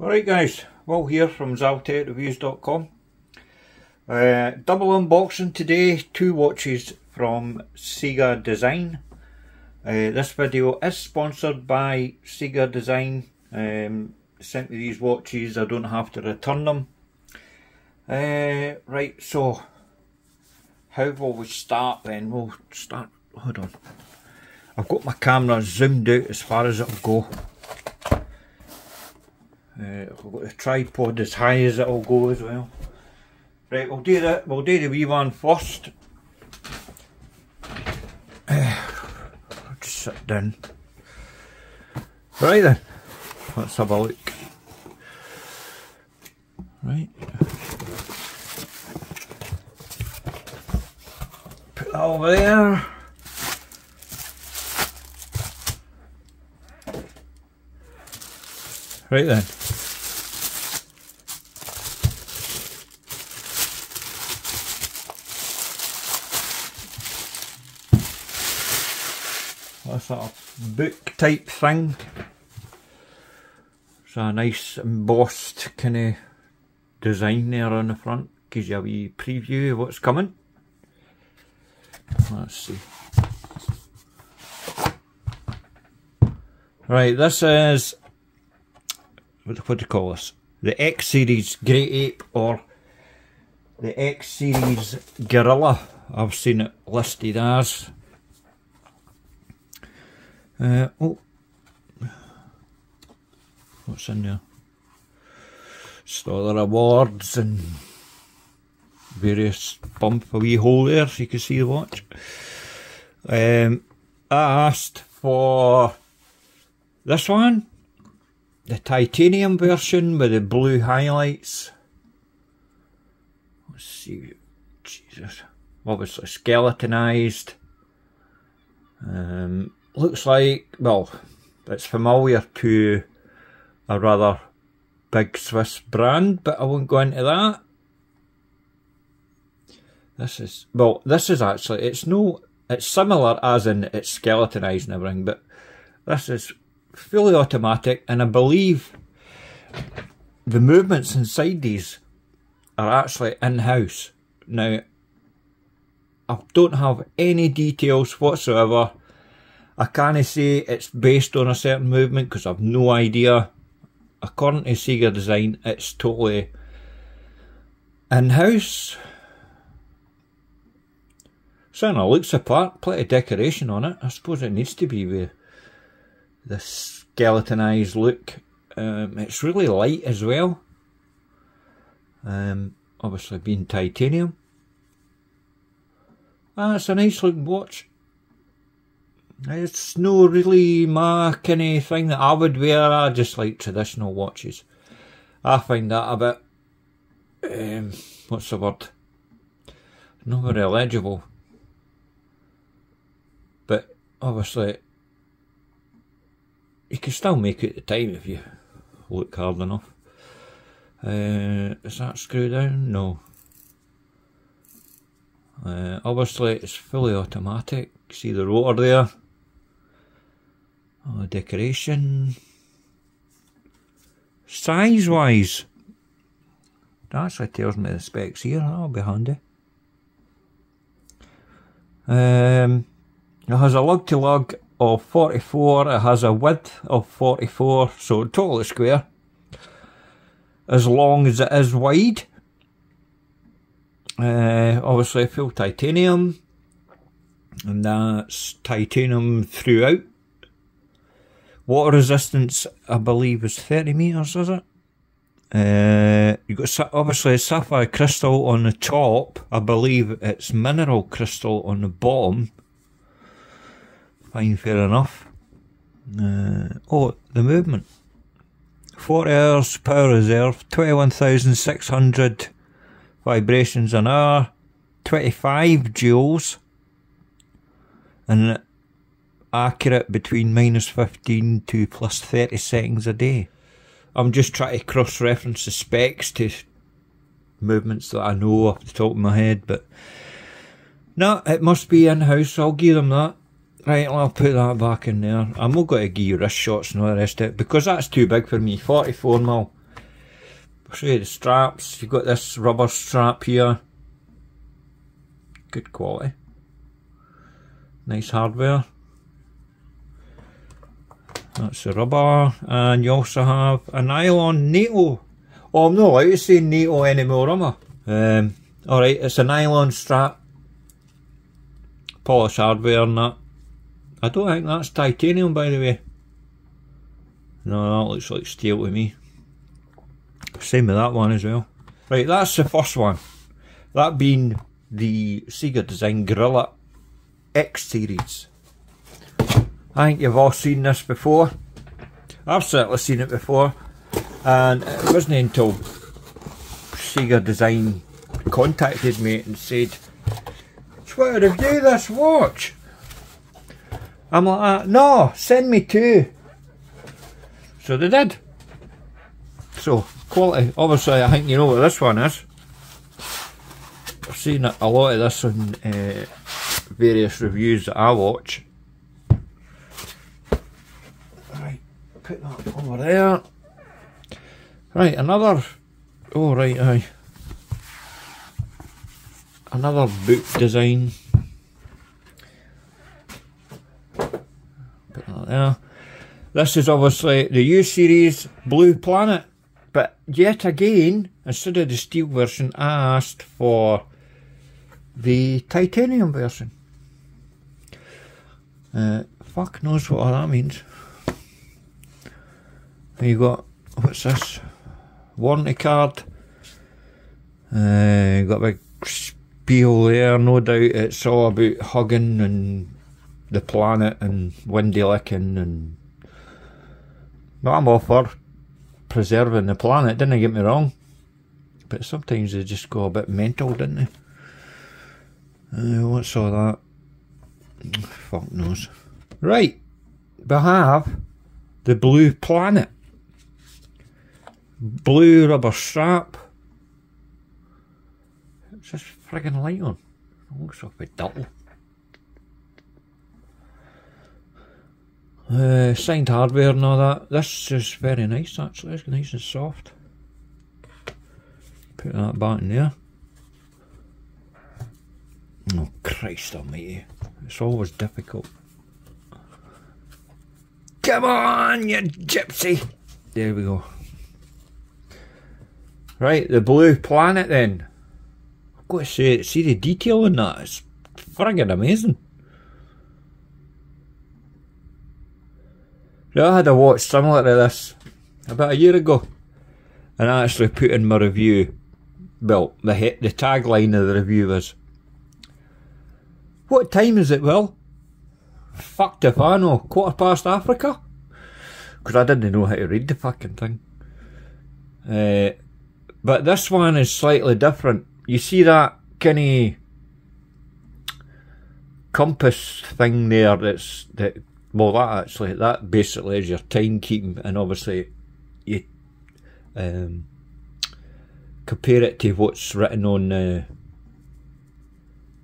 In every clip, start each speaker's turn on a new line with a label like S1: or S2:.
S1: Alright guys, Will here from ZaltekReviews.com. Double unboxing today, two watches from CIGA Design. This video is sponsored by CIGA Design. Sent me these watches, I don't have to return them. Right, so how will we start then? We'll start, hold on. I've got my camera zoomed out as far as it'll go. I've got the tripod as high as it'll go as well. Right, we'll do that. We'll do the wee one first. I'll just sit down. Right then, let's have a look. Right. Put that over there. Right then. That's sort of book type thing. It's a nice embossed kind of design there on the front. Gives you a wee preview of what's coming. Let's see. Right, this is, what do you call this? The X Series Great Ape, or the X Series Gorilla. I've seen it listed as. Oh, what's in there? Just other awards and various bump, a wee hole there so you can see the watch. I asked for this one, the titanium version with the blue highlights. Let's see, Jesus, obviously skeletonized. Looks like, well, it's familiar to a rather big Swiss brand, but I won't go into that. This is, well, this is actually, it's similar as in it's skeletonized and everything, but this is fully automatic, and I believe the movements inside these are actually in-house. Now, I don't have any details whatsoever. I can't say it's based on a certain movement because I've no idea. According to CIGA Design, it's totally in-house. Certainly looks apart, plenty of decoration on it. I suppose it needs to be with the skeletonized look. It's really light as well. Obviously being titanium. It's a nice looking watch. It's no really my kind of thing that I would wear. I just like traditional watches. I find that a bit, what's the word? Not very legible. But obviously, you can still make it at the time if you look hard enough. Is that screwed down? No. Obviously, it's fully automatic. See the rotor there. Oh, decoration. Size wise, that actually tells me the specs here. That'll be handy. It has a lug to lug of 44. It has a width of 44, so totally square. As long as it is wide. Obviously full titanium, and that's titanium throughout. Water resistance, I believe, is 30 metres, is it? You've got obviously sapphire crystal on the top. I believe it's mineral crystal on the bottom. Fine, fair enough. Oh, the movement. 40 hours power reserve, 21,600 vibrations an hour, 25 joules, and accurate between -15 to +30 seconds a day. I'm just trying to cross-reference the specs to movements that I know off the top of my head, but no, it must be in-house, so I'll give them that. Right, I'll put that back in there. I'm not going to give you wrist shots and all the rest of it, because that's too big for me. 44mm I'll show you the straps. You've got this rubber strap here. Good quality. Nice hardware. That's the rubber. And you also have a nylon NATO. Oh, I'm not allowed to say NATO anymore, am I? Alright, it's a nylon strap. Polished hardware and that. I don't think that's titanium, by the way. No, that looks like steel to me. Same with that one as well. Right, that's the first one. That being the CIGA Design Gorilla X series. I think you've all seen this before. I've certainly seen it before. And it wasn't until CIGA Design contacted me and said, "Just want to review this watch." I'm like, "No, send me two." So they did. So, quality. Obviously, I think you know what this one is. I've seen a lot of this on various reviews that I watch. Right, put that over there. Right, another. Oh, right, aye. Another boot design. Put that there. This is obviously the U series Blue Planet, but yet again, instead of the steel version, I asked for the titanium version. Fuck knows what all that means. You got, what's this? Warranty card. You got a big spiel there, no doubt it's all about hugging and the planet and windy licking and... Well, I'm all for preserving the planet, didn't get me wrong. But sometimes they just go a bit mental, don't they? What's all that? Fuck knows. Right, we have the Blue Planet. Blue rubber strap. What's this friggin' light on? It looks like a dull. Signed hardware and all that. This is very nice actually, it's nice and soft. Put that back in there. Oh Christ almighty, it's always difficult. Come on, you gypsy! There we go. Right, the Blue Planet then. I've got to say, see the detail in that, it's friggin' amazing. I had a watch similar to this about a year ago, and I actually put in my review, well, the tagline of the review was, "What time is it, Will?" Fucked if I know, 15 Africa? Because I didn't know how to read the fucking thing. But this one is slightly different. You see that kind of compass thing there well, that basically is your timekeeping, and obviously you compare it to what's written on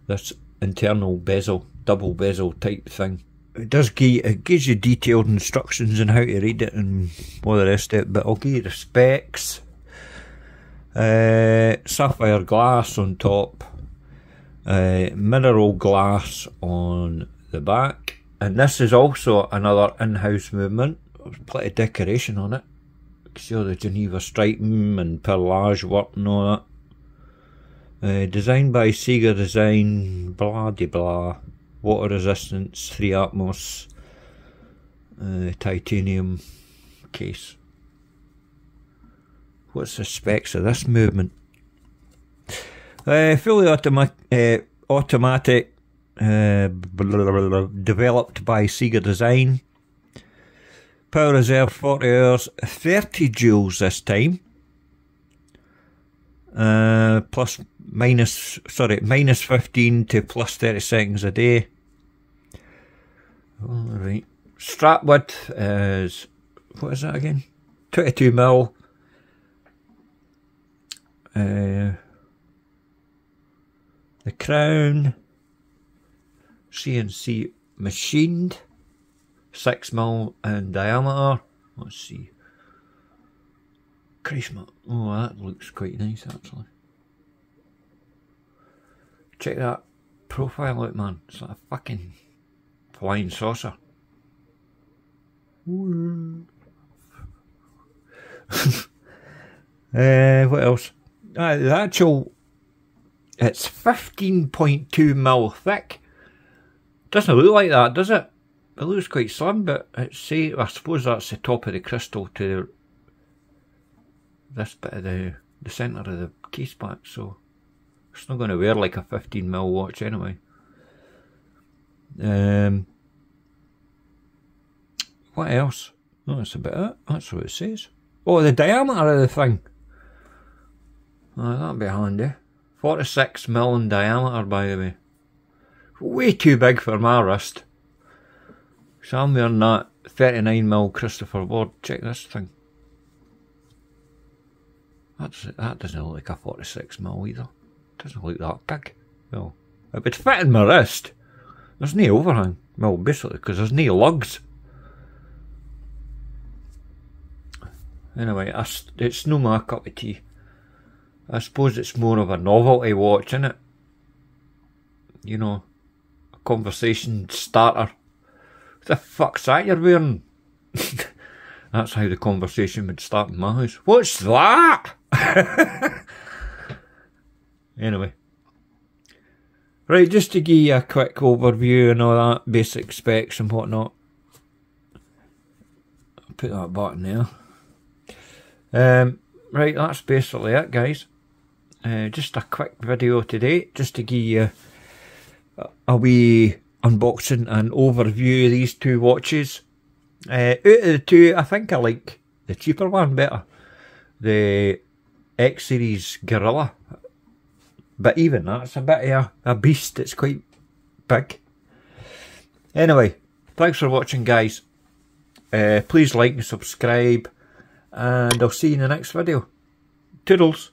S1: this internal bezel, double bezel type thing. It gives you detailed instructions on how to read it and all the rest of it, but I'll give you the specs. Sapphire glass on top, mineral glass on the back. And this is also another in-house movement. There's plenty of decoration on it. You can see all the Geneva striping and perlage work and all that. Designed by CIGA Design, blah de blah. Water resistance, 3 atmos. Titanium case. What's the specs of this movement? Fully automatic. Developed by CIGA Design. Power reserve 40 hours, 30 joules this time. Minus 15 to plus 30 seconds a day. Alright. Strap width is, what is that again? 22mm. The crown, CNC machined, 6mm in diameter. Let's see. Christ, man. Oh, that looks quite nice actually. Check that profile out, man. It's like a fucking flying saucer. What else? The actual, it's 15.2mm thick. Doesn't look like that, does it? It looks quite slim, but it's, I suppose that's the top of the crystal to this bit of the centre of the case back, so it's not going to wear like a 15mm watch anyway. What else? Oh, that's about it. That's what it says. Oh, the diameter of the thing. Oh, that'd be handy. 46mm in diameter, by the way. Way too big for my wrist. So I'm wearing that 39mm Christopher Ward. Check this thing. That doesn't look like a 46mm either. Doesn't look that big. Well, it would fit in my wrist. There's no overhang. Well, basically, because there's no lugs. Anyway, it's no my cup of tea. I suppose it's more of a novelty watch, innit? You know, a conversation starter. What the fuck's that you're wearing? That's how the conversation would start in my house. What's that? Anyway. Right, just to give you a quick overview and all that, basic specs and whatnot. I'll put that button there. Right, that's basically it, guys. Just a quick video today, just to give you a wee unboxing and overview of these two watches. Out of the two, I think I like the cheaper one better. The X Series Gorilla. But even that's a bit of a beast, it's quite big. Anyway, thanks for watching, guys. Please like and subscribe, and I'll see you in the next video. Toodles.